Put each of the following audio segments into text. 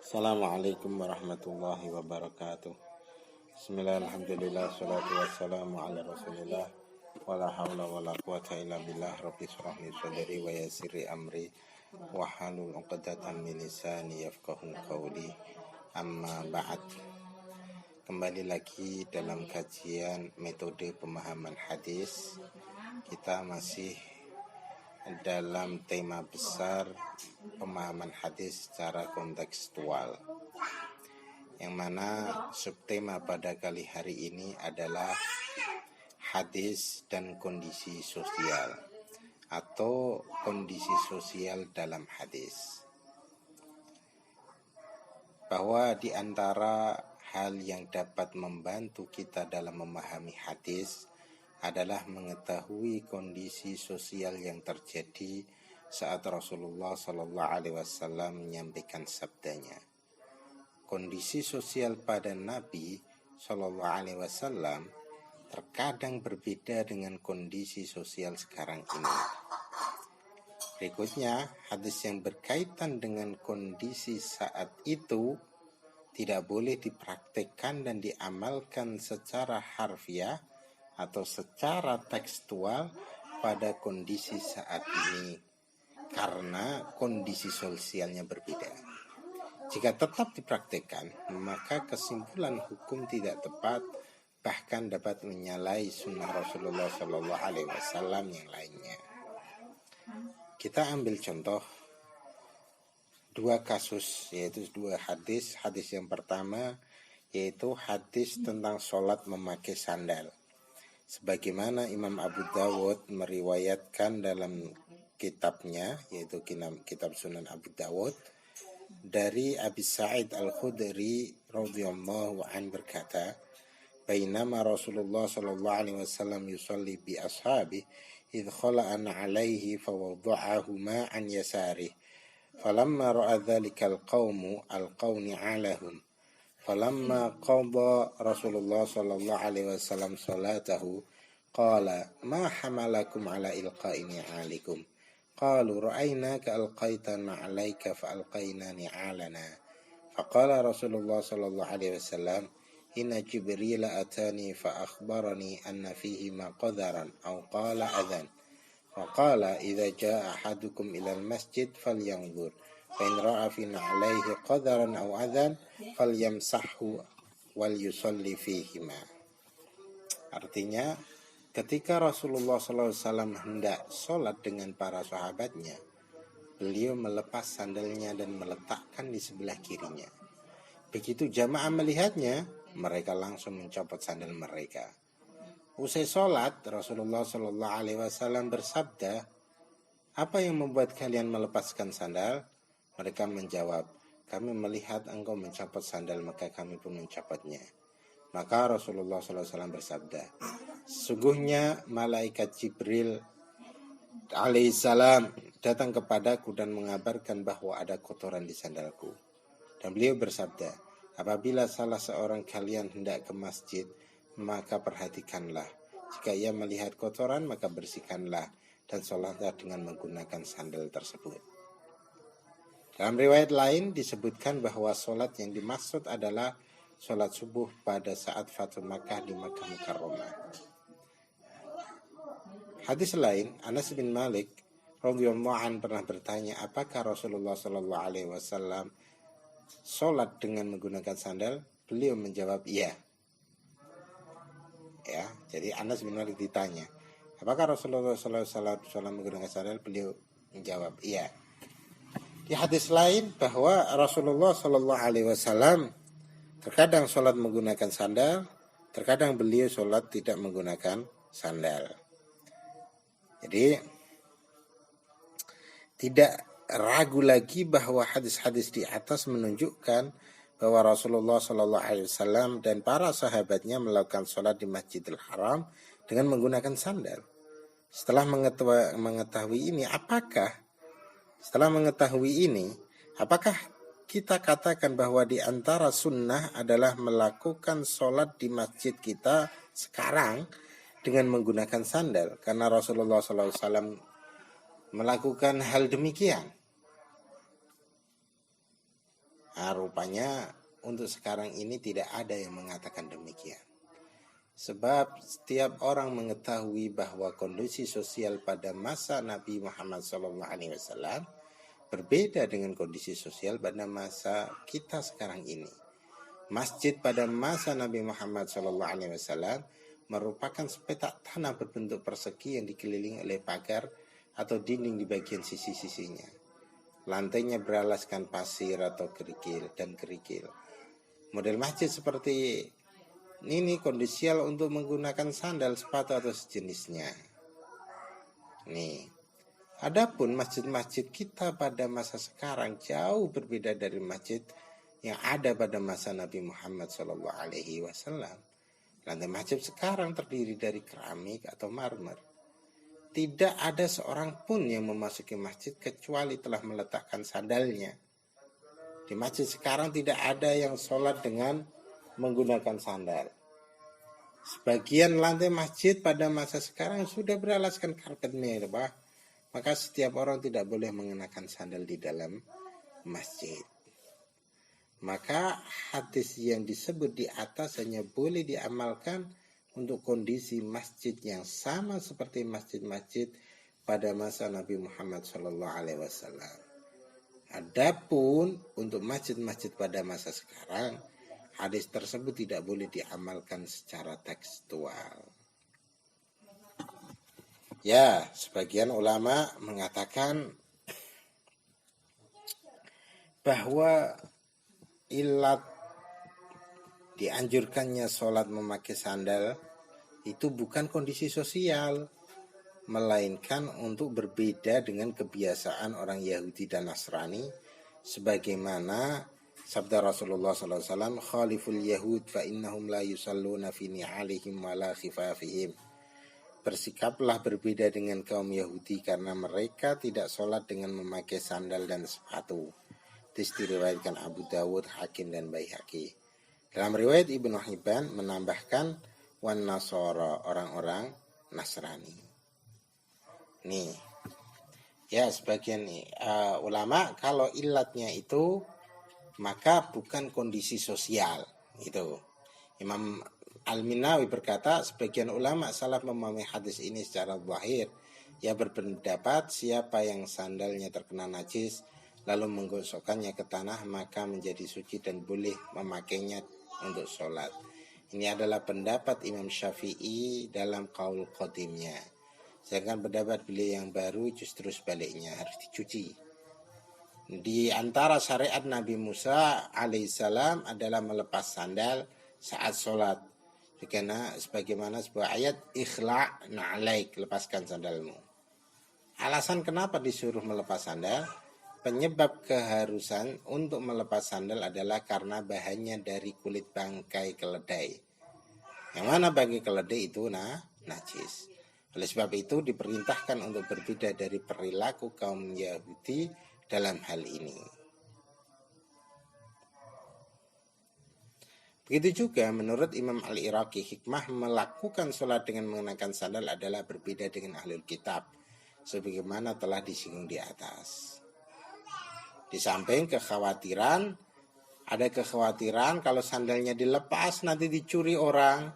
Assalamualaikum warahmatullahi wabarakatuh. Bismillahirrahmanirrahim. Salatu wassalamu ala rasulillah. Wala hawla wala quwata illa billah. Rabbi shrah li sadri wa yassir li amri wahlul 'uqdatam min lisani yafqahu qawli. Amma ba'd. Kembali lagi dalam kajian metode pemahaman hadis. Kita masih dalam tema besar pemahaman hadis secara kontekstual, yang mana subtema pada kali hari ini adalah hadis dan kondisi sosial atau kondisi sosial dalam hadis. Bahwa di antara hal yang dapat membantu kita dalam memahami hadis adalah mengetahui kondisi sosial yang terjadi saat Rasulullah SAW menyampaikan sabdanya. Kondisi sosial pada Nabi SAW terkadang berbeda dengan kondisi sosial sekarang ini. Berikutnya, hadis yang berkaitan dengan kondisi saat itu tidak boleh dipraktikkan dan diamalkan secara harfiah atau secara tekstual pada kondisi saat ini, karena kondisi sosialnya berbeda. Jika tetap dipraktikkan, maka kesimpulan hukum tidak tepat, bahkan dapat menyalahi sunnah Rasulullah SAW yang lainnya. Kita ambil contoh dua kasus, yaitu dua hadis. Hadis yang pertama yaitu hadis tentang sholat memakai sandal. Sebagaimana Imam Abu Dawud meriwayatkan dalam kitabnya, yaitu kitab Sunan Abu Dawud, dari Abi Sa'id Al-Khudri radhiyallahu anhu berkata, "Bainama Rasulullah sallallahu alaihi wasallam yusalli bi ashabihi idh khala'ana 'alaihi fawada'ahuma an yasarihi falamma ra'a dhalika al-qaumu alqawni 'alahum falamma qada Rasulullah sallallahu alaihi wasallam salatahu qala ma hamalakum ala ilqa'i ni'alikum qalu ra'aynaka alqaitana 'alaika fa alqaina ni'alana faqala Rasulullah sallallahu alaihi wasallam inna Jibril atani fa akhbarani anna fihi ma qadaran aw qala adhan wa qala idza jaa ahadukum ila al-masjid falyanzur fa in ra'a fi na'alaihi qadaran aw adhan falyamsahhu wal yusalli fihima." Artinya, ketika Rasulullah SAW hendak sholat dengan para sahabatnya, beliau melepas sandalnya dan meletakkan di sebelah kirinya. Begitu jamaah melihatnya, mereka langsung mencopot sandal mereka. Usai sholat, Rasulullah SAW bersabda, "Apa yang membuat kalian melepaskan sandal?" Mereka menjawab, "Kami melihat engkau mencopot sandal, maka kami pun mencopotnya." Maka Rasulullah SAW bersabda, "Sesungguhnya malaikat Jibril alaihissalam datang kepadaku dan mengabarkan bahwa ada kotoran di sandalku." Dan beliau bersabda, "Apabila salah seorang kalian hendak ke masjid, maka perhatikanlah. Jika ia melihat kotoran, maka bersihkanlah dan sholatlah dengan menggunakan sandal tersebut." Dalam riwayat lain disebutkan bahwa sholat yang dimaksud adalah sholat subuh pada saat Fathu Makkah di Makkah Mukarramah. Hadis lain, Anas bin Malik radhiyallahu anhu pernah bertanya, apakah Rasulullah SAW sholat dengan menggunakan sandal? Beliau menjawab iya. Ya, jadi Anas bin Malik ditanya, apakah Rasulullah SAW menggunakan sandal? Beliau menjawab iya. Di hadis lain bahwa Rasulullah SAW terkadang sholat menggunakan sandal, terkadang beliau sholat tidak menggunakan sandal. Jadi tidak ragu lagi bahwa hadis-hadis di atas menunjukkan bahwa Rasulullah SAW dan para sahabatnya melakukan sholat di Masjidil Haram dengan menggunakan sandal. Setelah mengetahui ini, apakah kita katakan bahwa di antara sunnah adalah melakukan sholat di masjid kita sekarang dengan menggunakan sandal? Karena Rasulullah SAW melakukan hal demikian. Nah, rupanya untuk sekarang ini tidak ada yang mengatakan demikian. Sebab setiap orang mengetahui bahwa kondisi sosial pada masa Nabi Muhammad SAW berbeda dengan kondisi sosial pada masa kita sekarang ini. Masjid pada masa Nabi Muhammad SAW merupakan sepetak tanah berbentuk persegi yang dikelilingi oleh pagar atau dinding di bagian sisi-sisinya. Lantainya beralaskan pasir atau kerikil dan kerikil. Model masjid seperti ini kondisial untuk menggunakan sandal, sepatu atau sejenisnya. Nih, adapun masjid-masjid kita pada masa sekarang jauh berbeda dari masjid yang ada pada masa Nabi Muhammad SAW. Lantai masjid sekarang terdiri dari keramik atau marmer. Tidak ada seorang pun yang memasuki masjid kecuali telah meletakkan sandalnya. Di masjid sekarang tidak ada yang sholat dengan menggunakan sandal. Sebagian lantai masjid pada masa sekarang sudah beralaskan karpet merah, maka setiap orang tidak boleh mengenakan sandal di dalam masjid. Maka hadis yang disebut di atas hanya boleh diamalkan untuk kondisi masjid yang sama seperti masjid-masjid pada masa Nabi Muhammad SAW. Adapun untuk masjid-masjid pada masa sekarang, hadis tersebut tidak boleh diamalkan secara tekstual. Ya, sebagian ulama mengatakan bahwa ilat dianjurkannya sholat memakai sandal itu bukan kondisi sosial, melainkan untuk berbeda dengan kebiasaan orang Yahudi dan Nasrani, sebagaimana sabda Rasulullah SAW, khaliful yahud fa innahum la yusalluna fi ni'alihim wa la khifafihim. Bersikaplah berbeda dengan kaum Yahudi karena mereka tidak sholat dengan memakai sandal dan sepatu. Diriwayatkan Abu Dawud, Hakim dan Baihaqi. Dalam riwayat Ibnu Hibban menambahkan wan nasara, orang-orang Nasrani. Nih, ya sebagian ulama kalau ilatnya itu maka bukan kondisi sosial itu. Imam Al-Minawi berkata sebagian ulama salaf memahami hadis ini secara zahir. Ia berpendapat siapa yang sandalnya terkena najis lalu menggosokkannya ke tanah maka menjadi suci dan boleh memakainya untuk sholat. Ini adalah pendapat Imam Syafi'i dalam qaul qadimnya. Sedangkan pendapat beliau yang baru justru sebaliknya, harus dicuci. Di antara syariat Nabi Musa alaihissalam adalah melepas sandal saat sholat. Karena sebagaimana sebuah ayat, ikhla' na'alaik, lepaskan sandalmu. Alasan kenapa disuruh melepas sandal? Penyebab keharusan untuk melepas sandal adalah karena bahannya dari kulit bangkai keledai. Yang mana bangkai keledai itu najis. Oleh sebab itu diperintahkan untuk berbeda dari perilaku kaum Yahudi dalam hal ini. Begitu juga menurut Imam Al-Iraqi, hikmah melakukan sholat dengan mengenakan sandal adalah berbeda dengan ahlul kitab, sebagaimana telah disinggung di atas. Di samping ada kekhawatiran kalau sandalnya dilepas nanti dicuri orang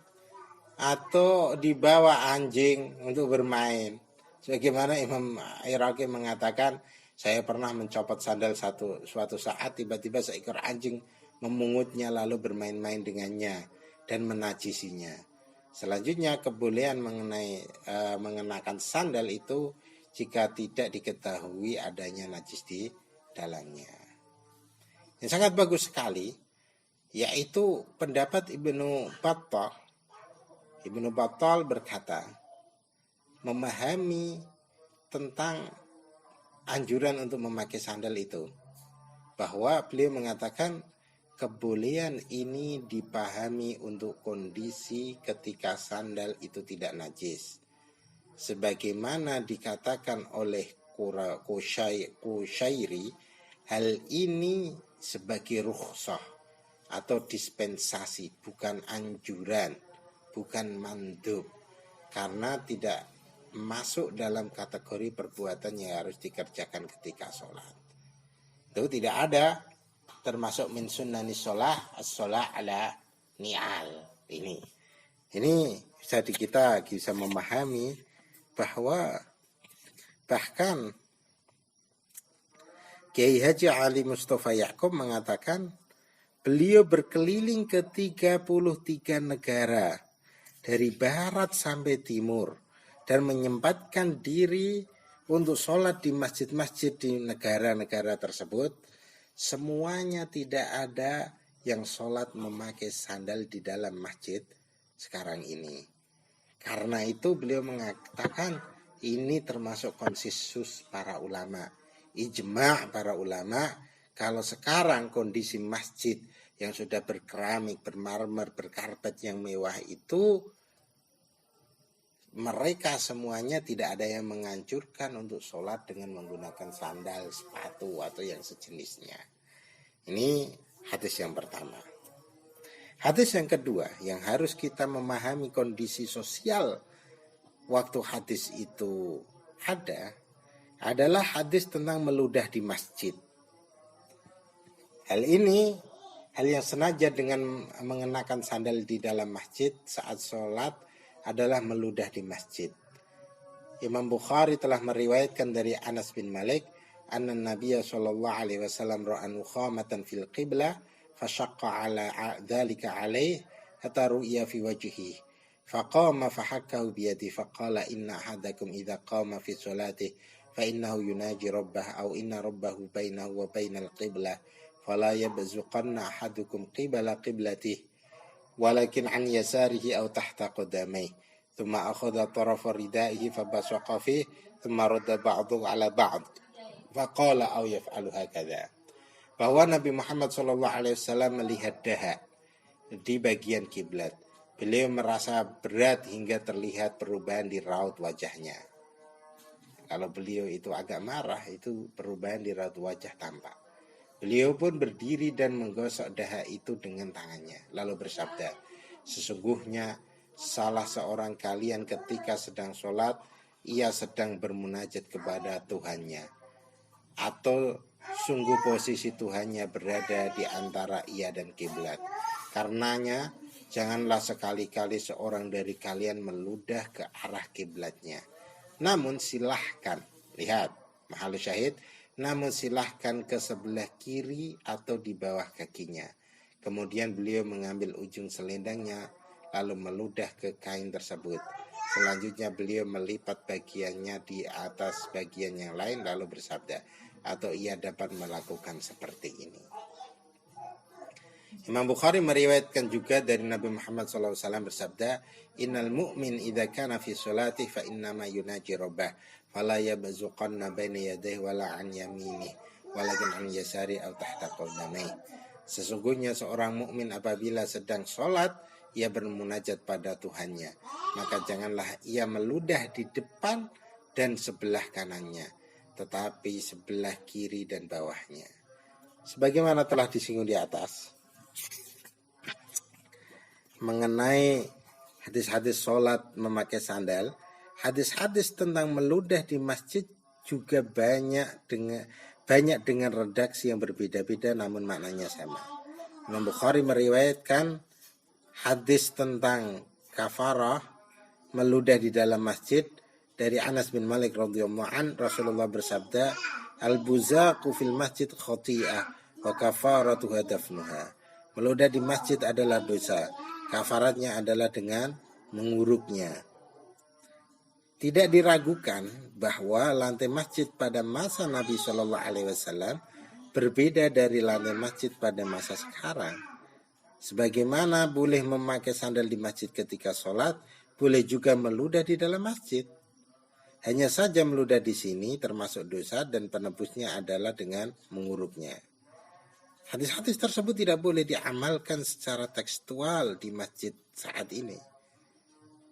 atau dibawa anjing untuk bermain. Sebagaimana Imam Iraqi mengatakan, saya pernah mencopot sandal suatu saat tiba-tiba seekor anjing memungutnya lalu bermain-main dengannya dan menajisinya. Selanjutnya kebolehan mengenakan sandal itu jika tidak diketahui adanya najis di dalamnya. Yang sangat bagus sekali yaitu pendapat Ibnu Battal. Ibnu Battal berkata, memahami tentang anjuran untuk memakai sandal itu, bahwa beliau mengatakan kebolehan ini dipahami untuk kondisi ketika sandal itu tidak najis, sebagaimana dikatakan oleh Qushairi, hal ini sebagai rukhsah atau dispensasi, bukan anjuran, bukan mandub, karena tidak masuk dalam kategori perbuatan yang harus dikerjakan ketika sholat. Itu tidak ada termasuk min sunnani sholah as-sholah ala ni'al. Ini jadi kita bisa memahami bahwa bahkan Kiai Haji Ali Mustafa Ya'qub mengatakan beliau berkeliling ke 33 negara dari barat sampai timur dan menyempatkan diri untuk sholat di masjid-masjid di negara-negara tersebut. Semuanya tidak ada yang sholat memakai sandal di dalam masjid sekarang ini. Karena itu beliau mengatakan ini termasuk konsensus para ulama, ijma' para ulama. Kalau sekarang kondisi masjid yang sudah berkeramik, bermarmer, berkarpet yang mewah itu, mereka semuanya tidak ada yang menganjurkan untuk sholat dengan menggunakan sandal, sepatu, atau yang sejenisnya. Ini hadis yang pertama. Hadis yang kedua yang harus kita memahami kondisi sosial waktu hadis itu ada adalah hadis tentang meludah di masjid. Hal ini hal yang sengaja dengan mengenakan sandal di dalam masjid saat sholat adalah meludah di masjid. Imam Bukhari telah meriwayatkan dari Anas bin Malik, anna Nabiya sallallahu alaihi wasallam ra'a nukhamatan fil qiblah fashaqqa ala dhalika alaih hatta ru'ya fi wajhihi faqama fahakkahu biyadi faqala inna ahadakum idza qama fi salatihi fa innahu yunaji rabbah aw inna rabbahu bainahu wa bainal qiblah fala yabzuqanna ahadukum qibala qiblatihi walakin an yasarihi aw tahta qadamaihi thumma akhadha tarafa ridaihi fabasaqa fihi thumma radda ba'dahu ala ba'd faqala aw yaf'alu hakadha. Bahwa Nabi Muhammad SAW melihat dahak di bagian kiblat. Beliau merasa berat hingga terlihat perubahan di raut wajahnya. Kalau beliau itu agak marah, itu perubahan di raut wajah tampak. Beliau pun berdiri dan menggosok dahak itu dengan tangannya. Lalu bersabda, sesungguhnya salah seorang kalian ketika sedang sholat, ia sedang bermunajat kepada Tuhannya. Atau sungguh posisi Tuhannya berada di antara ia dan kiblat. Karenanya janganlah sekali-kali seorang dari kalian meludah ke arah kiblatnya. Namun silahkan, lihat mahal syahid, namun silahkan ke sebelah kiri atau di bawah kakinya. Kemudian beliau mengambil ujung selendangnya lalu meludah ke kain tersebut. Selanjutnya beliau melipat bagiannya di atas bagian yang lain lalu bersabda, atau ia dapat melakukan seperti ini. Imam Bukhari meriwayatkan juga dari Nabi Muhammad SAW bersabda, innal mu'min idza kana fi sholati fa innama yunaji rabbah fala yabzuqanna baina yadayhi wala an yaminihi walakin an yasari aw tahta qadamaihi. Sesungguhnya seorang mukmin apabila sedang sholat ia bermunajat pada Tuhannya, maka janganlah ia meludah di depan dan sebelah kanannya, tetapi sebelah kiri dan bawahnya. Sebagaimana telah disinggung di atas, mengenai hadis-hadis sholat memakai sandal, hadis-hadis tentang meludah di masjid juga banyak dengan redaksi yang berbeda-beda namun maknanya sama. Imam Bukhari meriwayatkan hadis tentang kafarah meludah di dalam masjid dari Anas bin Malik radhiyallahu an, Rasulullah bersabda, al-buzaqu fil masjid khati'ah wa kafaratuha dafnuha. Meludah di masjid adalah dosa, kafaratnya adalah dengan menguruknya. Tidak diragukan bahwa lantai masjid pada masa Nabi Shallallahu Alaihi Wasallam berbeda dari lantai masjid pada masa sekarang. Sebagaimana boleh memakai sandal di masjid ketika sholat, boleh juga meludah di dalam masjid. Hanya saja meludah di sini termasuk dosa dan penebusnya adalah dengan menguruknya. Hadis-hadis tersebut tidak boleh diamalkan secara tekstual di masjid saat ini.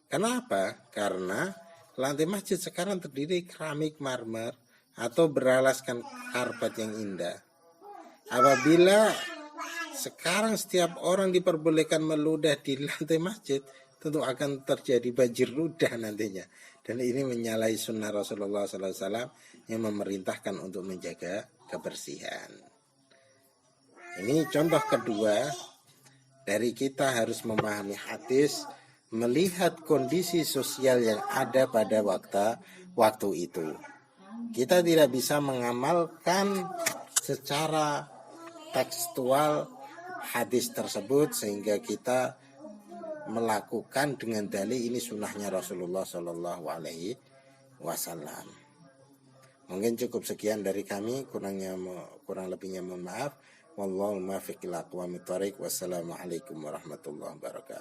Kenapa? Karena lantai masjid sekarang terdiri keramik marmer atau beralaskan karpet yang indah. Apabila sekarang setiap orang diperbolehkan meludah di lantai masjid, tentu akan terjadi banjir ludah nantinya. Dan ini menyalahi sunnah Rasulullah SAW yang memerintahkan untuk menjaga kebersihan. Ini contoh kedua dari kita harus memahami hadis, melihat kondisi sosial yang ada pada waktu itu. Kita tidak bisa mengamalkan secara tekstual hadis tersebut sehingga kita melakukan dengan dalil ini sunnahnya Rasulullah Shallallahu Alaihi Wasallam. Mungkin cukup sekian dari kami, kurang lebihnya mohon maaf. Wallahu muwaffiq ila aqwamit thoriq. Wassalamualaikum warahmatullahi wabarakatuh.